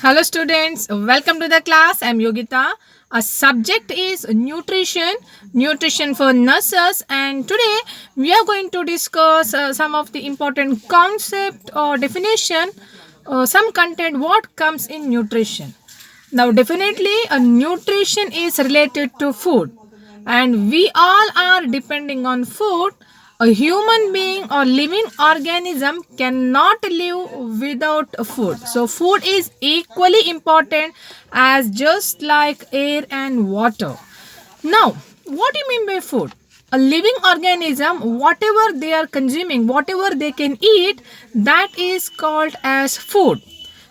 Hello students, welcome to the class. I'm Yogita. Our subject is nutrition for nurses, and today we are going to discuss some of the important concept or definition, some content what comes in nutrition. Now definitely a nutrition is related to food, and we all are depending on food. A human being or living organism cannot live without food. So food is equally important as just like air and water. Now, what do you mean by food? A living organism, whatever they are consuming, whatever they can eat, that is called as food.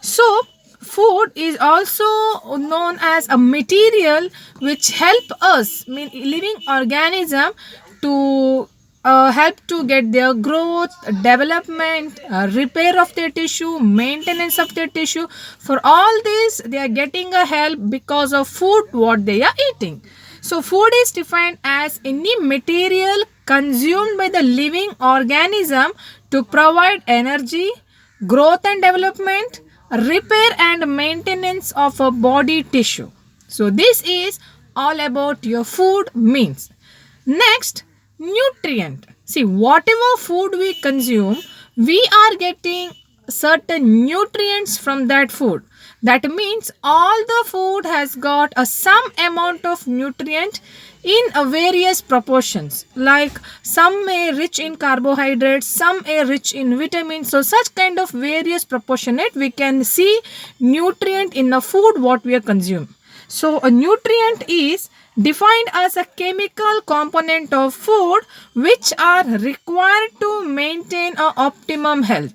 So, food is also known as a material which help us, mean living organism, to help to get their growth, development, repair of their tissue, maintenance of their tissue. For all this, they are getting a help because of food what they are eating. So, food is defined as any material consumed by the living organism to provide energy, growth and development, repair and maintenance of a body tissue. So, this is all about your food means. Next, nutrient. See, whatever food we consume, we are getting certain nutrients from that food. That means all the food has got a some amount of nutrient in a various proportions. Like some may rich in carbohydrates, some are rich in vitamins. So such kind of various proportionate we can see nutrient in the food what we are consuming. So a nutrient is defined as a chemical component of food which are required to maintain a optimum health.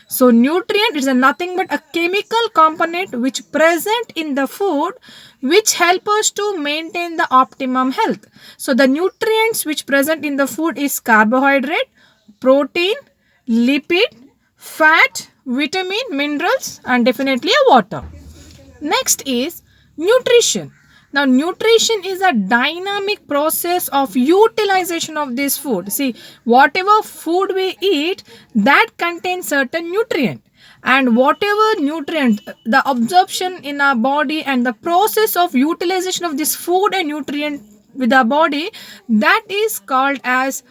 So nutrient is a nothing but a chemical component which present in the food which help us to maintain the optimum health. So the nutrients which present in the food is carbohydrate, protein, lipid, fat, vitamin, minerals, and definitely a water. Next is nutrition. Now, nutrition is a dynamic process of utilization of this food. See, whatever food we eat, that contains certain nutrient. And whatever nutrient, the absorption in our body and the process of utilization of this food and nutrient with our body, that is called as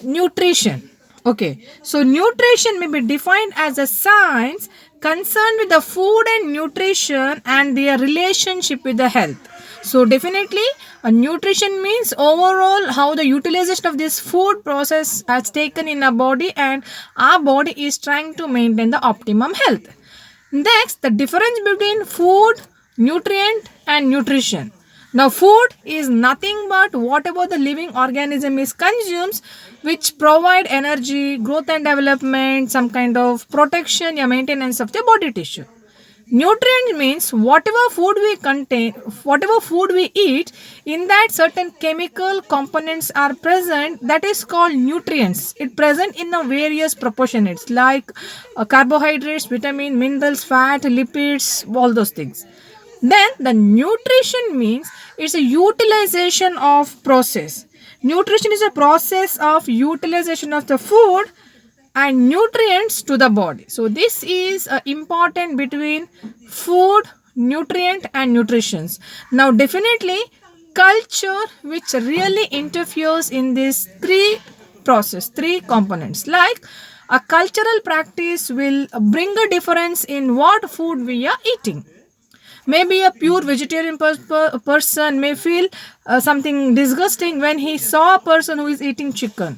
nutrition. Okay, so nutrition may be defined as a science concerned with the food and nutrition and their relationship with the health. So definitely a nutrition means overall how the utilization of this food process has taken in our body, and our body is trying to maintain the optimum health. Next, the difference between food, nutrient and nutrition. Now, food is nothing but whatever the living organism is consumes, which provide energy, growth and development, some kind of protection or maintenance of the body tissue. Nutrient means whatever food we eat, in that certain chemical components are present, that is called nutrients. It present in the various proportions like carbohydrates, vitamin, minerals, fat, lipids, all those things. Then the nutrition means it's a utilization of process. Nutrition is a process of utilization of the food and nutrients to the body. So this is important between food, nutrient and nutritions. Now definitely culture which really interferes in these three components, like a cultural practice will bring a difference in what food we are eating. Maybe a pure vegetarian person may feel something disgusting when he saw a person who is eating chicken,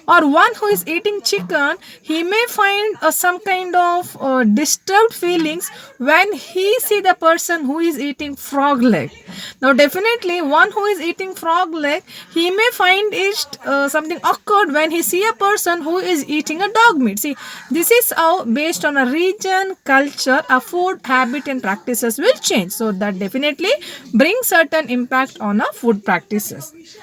or one who is eating chicken, he may find some kind of disturbed feelings when he see the person who is eating frog leg. Now definitely one who is eating frog leg, he may find it something awkward when he see a person who is eating a dog meat. See, this is how based on a region, culture, a food habit and practices will change. So that definitely brings certain impact on our food practices.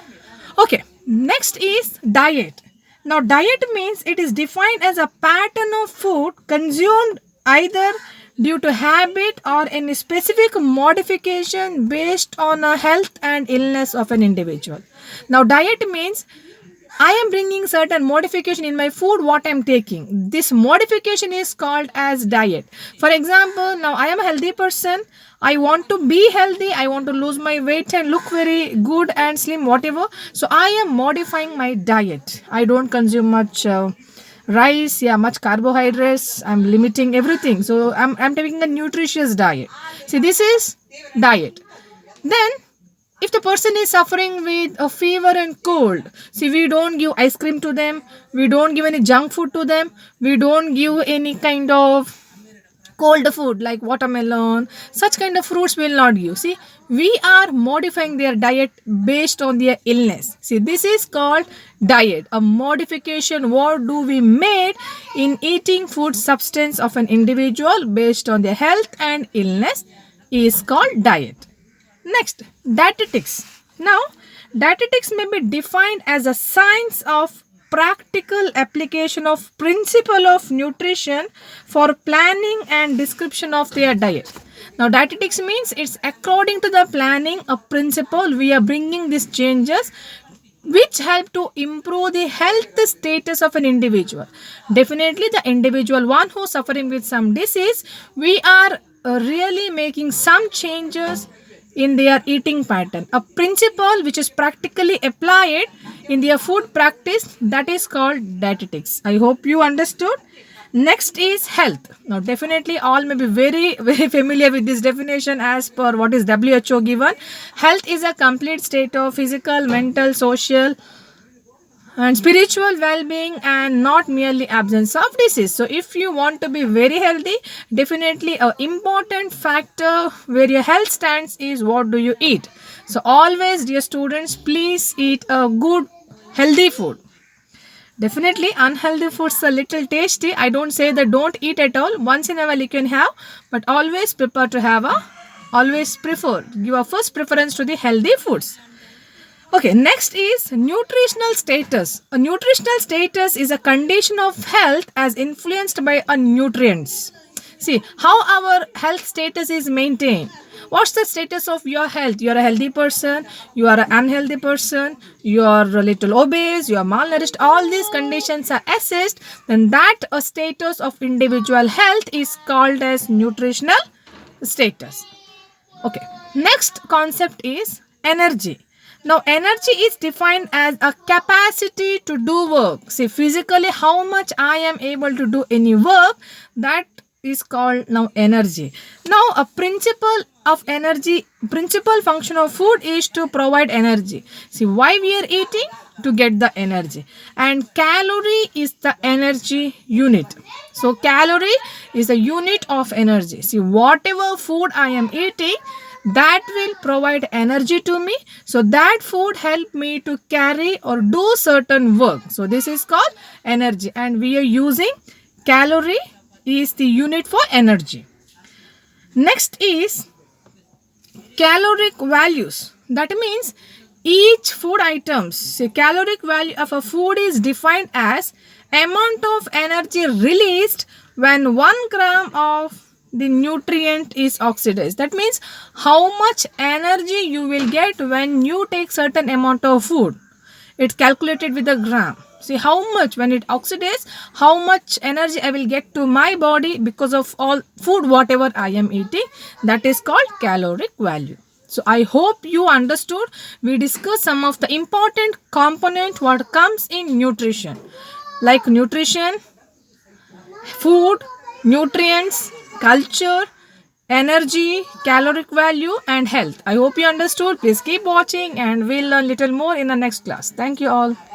Okay, next is diet. Now, diet means it is defined as a pattern of food consumed either due to habit or any specific modification based on a health and illness of an individual. Now, diet means I am bringing certain modification in my food what I'm taking. This modification is called as diet. For example, now I am a healthy person. I want to be healthy. I want to lose my weight and look very good and slim, whatever. So I am modifying my diet. I don't consume much rice, yeah, much carbohydrates. I'm limiting everything. So I'm taking a nutritious diet. See, this is diet. Then if the person is suffering with a fever and cold, see, we don't give ice cream to them, we don't give any junk food to them, we don't give any kind of cold food like watermelon, such kind of fruits will not give. See, we are modifying their diet based on their illness. See, this is called diet, a modification. What do we made in eating food substance of an individual based on their health and illness is called diet. Next, dietetics. Now, dietetics may be defined as a science of practical application of principle of nutrition for planning and description of their diet. Now, dietetics means it's according to the planning, a principle we are bringing these changes which help to improve the health status of an individual. Definitely the individual one who's suffering with some disease, we are really making some changes in their eating pattern, a principle which is practically applied in their food practice, that is called dietetics. I hope you understood. Next is health. Now definitely all may be very very familiar with this definition as per what is WHO given. Health is a complete state of physical, mental, social and spiritual well-being and not merely absence of disease. So if you want to be very healthy, definitely a important factor where your health stands is what do you eat. So always, dear students, please eat a good healthy food. Definitely unhealthy foods a little tasty. I don't say that don't eat at all. Once in a while you can have, but always prepare to have a always prefer give a first preference to the healthy foods. Okay, next is nutritional status. A nutritional status is a condition of health as influenced by a nutrients. See how our health status is maintained. What's the status of your health? You are a healthy person, you are an unhealthy person, you are a little obese, you are malnourished. All these conditions are assessed. Then that a status of individual health is called as nutritional status. Okay, next concept is energy. Now, energy is defined as a capacity to do work. See, physically, how much I am able to do any work, that is called now energy. Now, a principle of energy, principal function of food is to provide energy. See, why we are eating? To get the energy. And calorie is the energy unit. So, calorie is the unit of energy. See, whatever food I am eating, that will provide energy to me, so that food help me to carry or do certain work. So this is called energy, and we are using calorie is the unit for energy. Next is caloric values. That means each food items, say caloric value of a food is defined as amount of energy released when 1 gram of the nutrient is oxidized. That means how much energy you will get when you take certain amount of food. It's calculated with a gram. See how much when it oxidizes, how much energy I will get to my body because of all food whatever I am eating. That is called caloric value. So I hope you understood. We discussed some of the important component what comes in nutrition, like nutrition, food, nutrients, culture, energy, caloric value and health. I hope you understood. Please keep watching and we'll learn little more in the next class. Thank you all.